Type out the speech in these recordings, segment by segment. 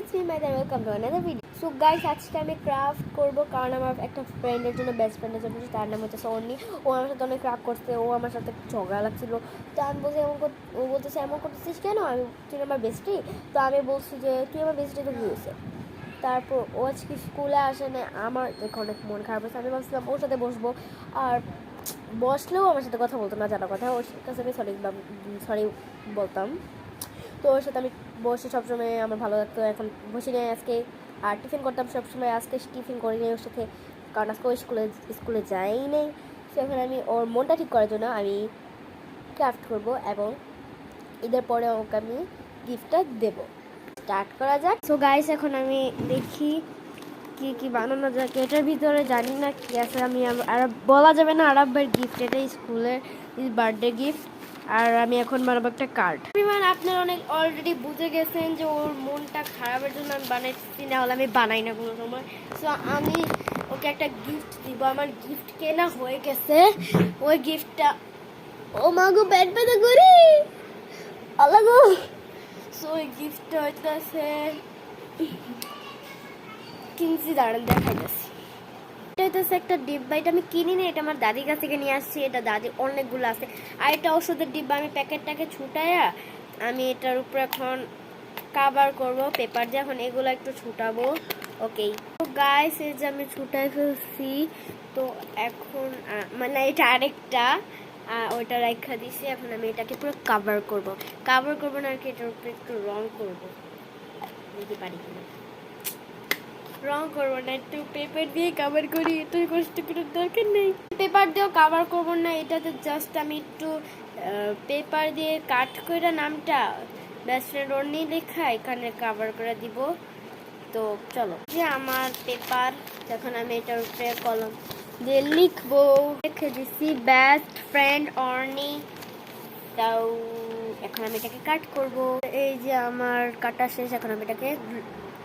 it's me Maida, welcome to another video. So guys, আজকে আমি craft করব কারণ আমার একটা ফ্রেন্ডের জন্য বেস্ট ফ্রেন্ডের জন্য তার নাম হচ্ছে সনি। ও আমার সাথে অনেক ক্রাফট করতে, ও আমার সাথে ঝগড়া লাগছিল। তো আমি বলছি ও বলতেছে এমন করতেছিস কেন, আমি তুই আমার বেস্টি। তো আমি বলছি যে তুই আমার বেস্টি তো কী হয়েছে। তারপর ও আজকে স্কুলে আসে না, আমার দেখে অনেক মন খারাপ হয়েছে। আমি ভাবছিলাম ওর সাথে বসবো, আর বসলেও আমার সাথে কথা বলতো না, জানা কথা। ওর কাছে আমি সরি বলতাম। তো ওর সাথে আমি বসে সবসময় আমার ভালো লাগতো। এখন বসে নিয়ে আজকে আর টিফিন করতাম সবসময়, আজকে টিফিন করি নিই ওর সাথে, কারণ আজকে ওই স্কুলে যাই নেই। তো এখন আমি ওর মনটা ঠিক করার জন্য আমি ক্রাফট করব এবং ঈদের পরে ওকে আমি গিফটটা দেবো। স্টার্ট করা যাক। সো গাইস, এখন আমি দেখি কি কি বানানো যায়। এটার ভিতরে জানি না কি আছে, আমি আর বলা যাবে না। আরব ভাইয়ের গিফট, এটাই স্কুলের বার্থডে গিফট। আর আমি এখন বানাবো একটা কার্ড। আপনারা অনেক অলরেডি বুঝে গেছেন যে ওর মনটা খারাপের জন্য আমি বানাইছি, না হলে আমি বানাই না কোনো সময়। সো আমি ওকে একটা গিফট দিব। আমার গিফট কেনা হয়ে গেছে। ওই গিফটটা ও মাগো পেট ব্যথা করি আলাগো। সো ওই গিফটটা হইতেছে কিনছি, দাঁড়ান দেখাই যাচ্ছি। এটা হইতেছে একটা ডিব্বা। এটা আমি কিনি না, এটা আমার দাদির কাছ থেকে নিয়ে আসছি। এটা দাদির অনেকগুলো আছে। আর এটা ওষুধের ডিব্বা। আমি প্যাকেটটাকে ছুটাইয়া আমি এটার উপরে এখন কাভার করব পেপার দিয়ে। এখন এগুলো একটু ছুটাবো। ওকে তো গাইস, এই যে আমি ছুটাই ফেলছি। তো এখন মানে এটা আরেকটা ওইটা রাখা দিছি। এখন আমি এটাকে পুরো কাভার করব না আর কি, এটার উপরে একটু রং করবো, দেখি পারি কিনা। রং করবো না, একটু পেপার দিয়ে কাভার করি। একটু কষ্ট করার দরকার নেই, পেপার দিয়েও কাভার করবো না। এটাতে জাস্ট আমি একটু পেপার দিয়ে কাট করে নামটা বেস্ট ফ্রেন্ড অর্নি লেখা এখানে কাভার করে দিব। তো চলো, যে আমার পেপার, যখন আমি এটার উপরে কলম দিয়ে লিখবো, লিখে দিছি বেস্ট ফ্রেন্ড অর্নি। তাও এখন আমি এটাকে কাট করব। এই যে আমার কাটা শেষ, এখন আমি এটাকে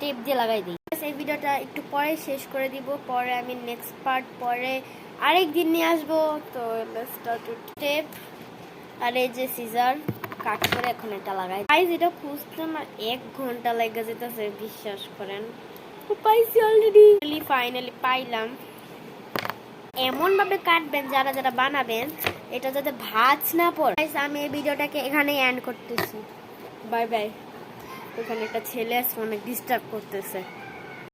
টেপ দিয়ে লাগাই দিই। এই ভিডিওটা একটু পরে শেষ করে দিব, পরে আমি নেক্সট পার্ট পরে আরেক দিন নিয়ে আসবো। তো টেপ আর এই যে সিজার কাট করে এখন এটা লাগাই। গাইস, এটা খুঁজতে আমার 1 ঘন্টা লেগে যেতেছে, বিশ্বাস করেন। পাইছি অলরেডি, ফাইনালি পাইলাম। এমন ভাবে কাটবেন যারা যারা বানাবেন, এটা যাতে ভাঁজ না পড়ে। আমি এই ভিডিওটাকে এখানে এন্ড করতেছি। Bye bye. ওখানে একটা ছেলে আছে, অনেক ডিস্টার্ব করতেছে।